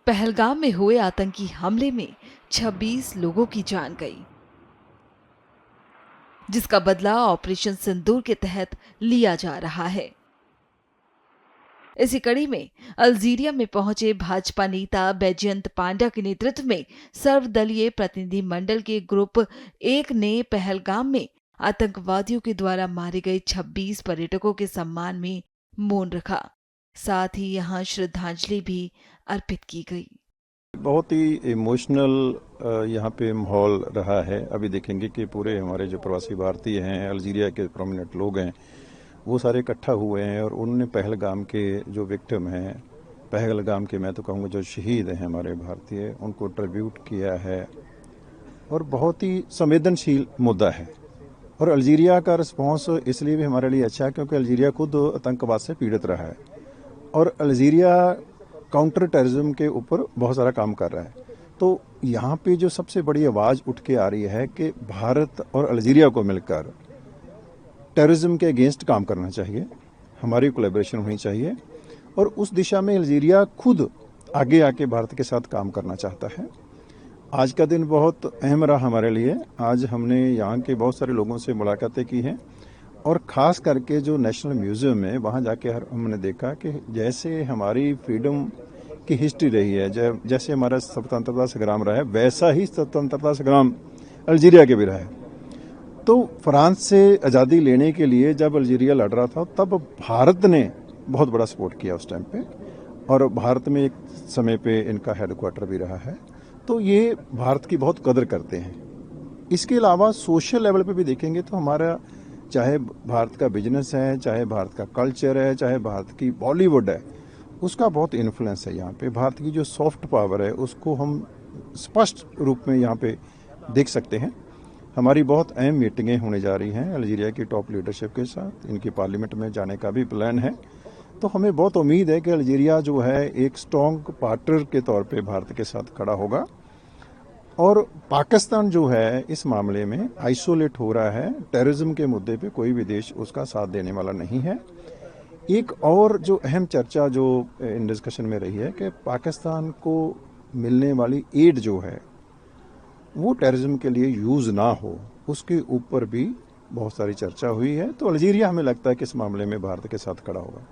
पहलगाम में हुए आतंकी हमले में 26 लोगों की जान गई, जिसका बदला ऑपरेशन सिंदूर के तहत लिया जा रहा है। इसी कड़ी में अल्जीरिया में पहुंचे भाजपा नेता बैजयंत पांडा के नेतृत्व में सर्वदलीय प्रतिनिधि मंडल के ग्रुप 1 ने पहलगाम में आतंकवादियों के द्वारा मारे गए 26 पर्यटकों के सम्मान में मौन रखा। साथ ही यहां श्रद्धांजलि भी अर्पित की गई। बहुत ही इमोशनल यहाँ पे माहौल रहा है। अभी देखेंगे कि पूरे हमारे जो प्रवासी भारतीय हैं, अल्जीरिया के प्रोमिनेंट लोग हैं, वो सारे इकट्ठा हुए हैं और उन्होंने पहलगाम के जो विक्टिम हैं, पहलगाम के मैं तो कहूँगा जो शहीद हैं हमारे भारतीय, उनको ट्रिब्यूट किया है और बहुत ही संवेदनशील मुद्दा है। और अल्जीरिया का रिस्पॉन्स इसलिए भी हमारे लिए अच्छा है क्योंकि अल्जीरिया खुद आतंकवाद से पीड़ित रहा है और अल्जीरिया काउंटर टेररिज्म के ऊपर बहुत सारा काम कर रहा है। तो यहाँ पे जो सबसे बड़ी आवाज़ उठ के आ रही है कि भारत और अल्जीरिया को मिलकर टेररिज्म के अगेंस्ट काम करना चाहिए, हमारी कोलैबोरेशन होनी चाहिए और उस दिशा में अल्जीरिया खुद आगे आके भारत के साथ काम करना चाहता है। आज का दिन बहुत अहम रहा हमारे लिए। आज हमने यहाँ के बहुत सारे लोगों से मुलाकातें की हैं और ख़ास करके जो नेशनल म्यूज़ियम है वहाँ जाके हमने देखा कि जैसे हमारी फ्रीडम की हिस्ट्री रही है, जैसे हमारा स्वतंत्रता संग्राम रहा है, वैसा ही स्वतंत्रता संग्राम अल्जीरिया के भी रहा है। तो फ्रांस से आज़ादी लेने के लिए जब अल्जीरिया लड़ रहा था तब भारत ने बहुत बड़ा सपोर्ट किया उस टाइम पे और भारत में एक समय पे इनका हेडक्वार्टर भी रहा है। तो ये भारत की बहुत कदर करते हैं। इसके अलावा सोशल लेवल पे भी देखेंगे तो हमारा चाहे भारत का बिजनेस है, चाहे भारत का कल्चर है, चाहे भारत की बॉलीवुड है, उसका बहुत इन्फ्लुएंस है यहाँ पे। भारत की जो सॉफ्ट पावर है उसको हम स्पष्ट रूप में यहाँ पे देख सकते हैं। हमारी बहुत अहम मीटिंगें होने जा रही हैं अल्जीरिया की टॉप लीडरशिप के साथ, इनकी पार्लियामेंट में जाने का भी प्लान है। तो हमें बहुत उम्मीद है कि अल्जीरिया जो है एक स्ट्रॉन्ग पार्टनर के तौर पे भारत के साथ खड़ा होगा और पाकिस्तान जो है इस मामले में आइसोलेट हो रहा है। टेररिज्म के मुद्दे पे कोई भी देश उसका साथ देने वाला नहीं है। एक और जो अहम चर्चा जो इन डिस्कशन में रही है कि पाकिस्तान को मिलने वाली एड जो है वो टेररिज्म के लिए यूज़ ना हो, उसके ऊपर भी बहुत सारी चर्चा हुई है। तो अल्जीरिया हमें लगता है कि इस मामले में भारत के साथ खड़ा होगा।